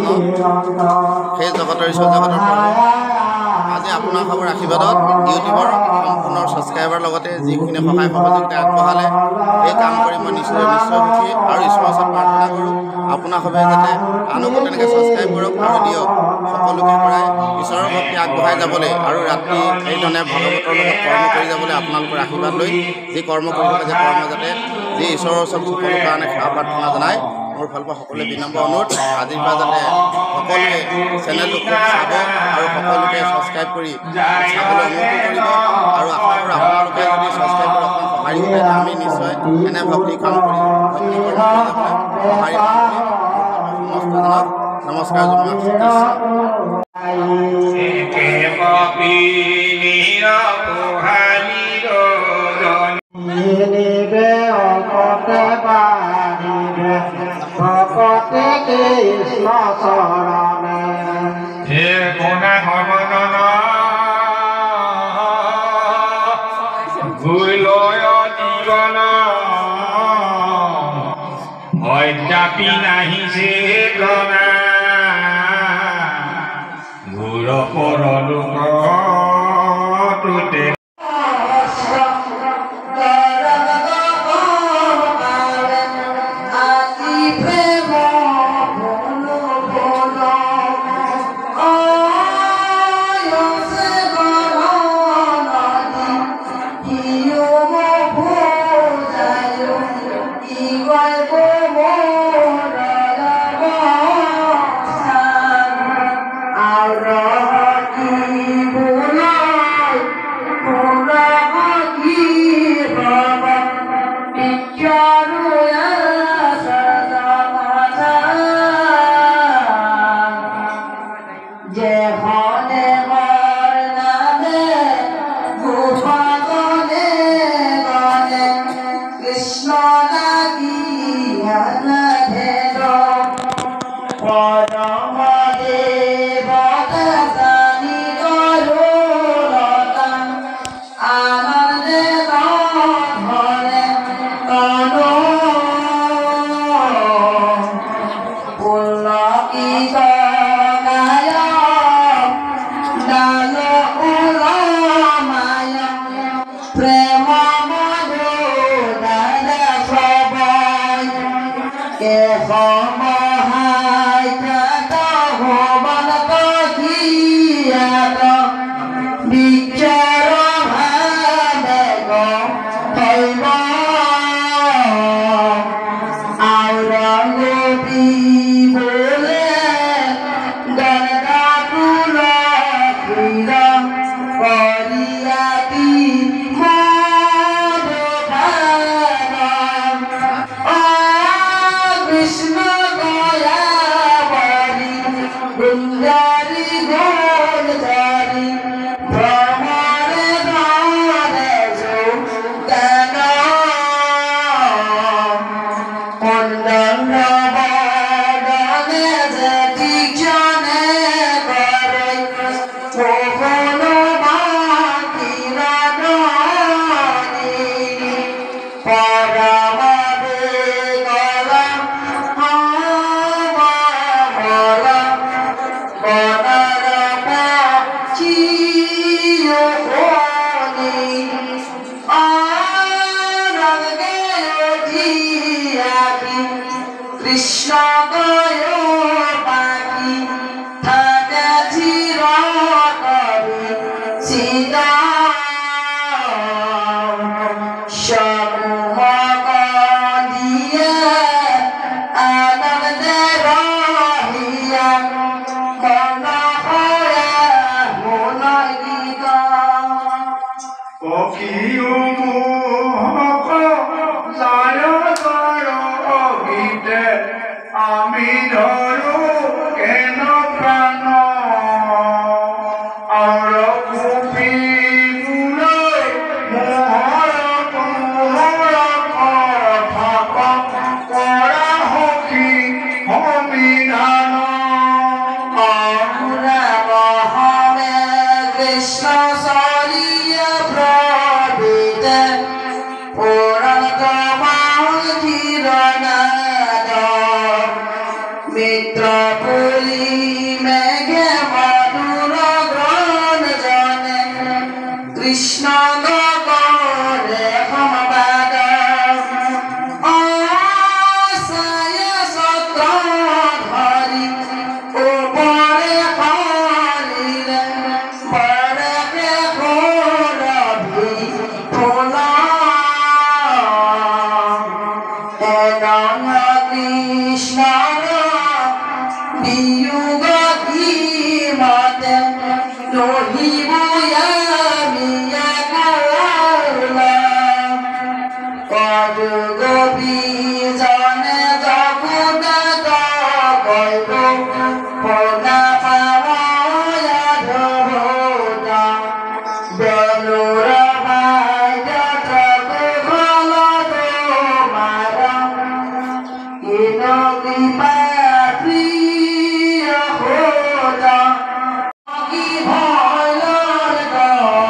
কৃষ্ণ সেই জগতৰ ঈশ্বৰ জগতৰ প্ৰভু আজি আপোনাৰ খবৰ আশীৰ্বাদত ইউটিউবৰ সম্পূৰ্ণ ছাবস্ক্ৰাইবাৰ লগতে যিখিনি সহায় সহযোগিতা আগবঢ়ালে এই কাম কৰি মই নিশ্চয় সুখী আৰু ঈশ্বৰৰ ওচৰত প্ৰাৰ্থনা কৰোঁ আপোনাৰ সবে যাতে আনকো তেনেকৈ ছাবস্ক্ৰাইব কৰক আৰু দিয়ক সকলোকে পৰাই ঈশ্বৰৰ ভক্তি আগবঢ়াই যাবলৈ আৰু ৰাতি এইধৰণে ভাগৱতৰ লগত কৰ্ম কৰি যাবলৈ আপোনালোকৰ আশীৰ্বাদ লৈ যি কৰ্ম কৰি থকা যে কৰ্ম যাতে যি ঈশ্বৰৰ ওচৰত সকলো কাৰণে সেৱা প্ৰাৰ্থনা জনায় মোৰ ফালৰ পৰা সকলোৱে বিনম্ৰ অনুৰোধ আজিৰ পৰা যাতে সকলোৱে চেনেলটো খুব চাব আৰু সকলোকে ছাবস্ক্ৰাইব কৰি চাবলৈ অনুৰোধ কৰিব আৰু আশা কৰোঁ আপোনালোকে যদি ছাবস্ক্ৰাইব কৰি অকণমান সঁহাৰি কৰে আমি নিশ্চয় এনে ভক্তি কাম কৰি ভক্তি কৰ্ম কৰি যাবলৈ সঁহাৰি পাম বুলি সমস্তজনক নমস্কাৰ জনাইছোঁ ভকতে কৃষ্ণ চৰণে হে গুণে সৰ্বজন ভুলয় জীৱন অদ্যাপি নাহিছে গণা ঘূৰ পৰলোক তোতে কৃষ্ণ গগনে সমবাদ অসায় সত্ৰ ধৰি ওপৰে হৰিলে বৰকে সুৰভি ফুল এনন কৃষ্ণৰ বিয়োগ মতে নহিবয়া গোপী জনে জগুদা গল্প পনা পাওয়া ধোদা বেলুর ভাই জগু গল তোমারা ইন কৃপা প্রিয় হোদা কি ভয়র গল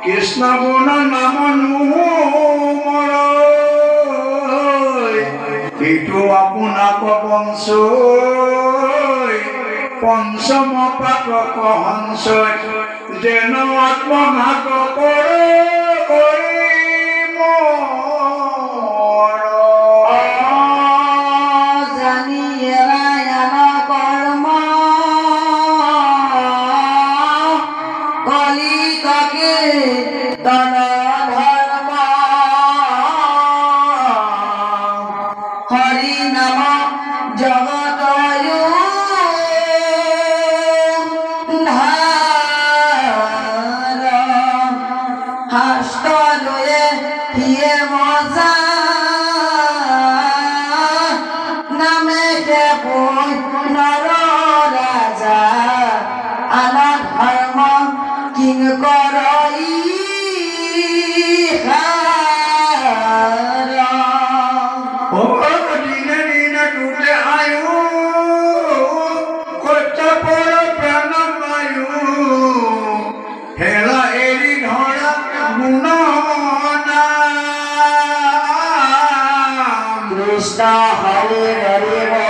কৃষ্ণ গুণ নাম এইটো আপোনাক বংশই পঞ্চম পাতক হংসই যেন আত্মঘাত কৰে হৰি নাম জগতয়ু ধাৰ হাস্ত লয়ে হিয়ে মজা নামে কে নৰ ৰাজা আনন্দ ধৰ্ম কিং কৰই দিনে দিনে টুটে আয়ু কচ্চ পৰ প্ৰাণ বায়ু হেলা এৰি ধৰা গুণ কৃষ্ণ হৰে হৰে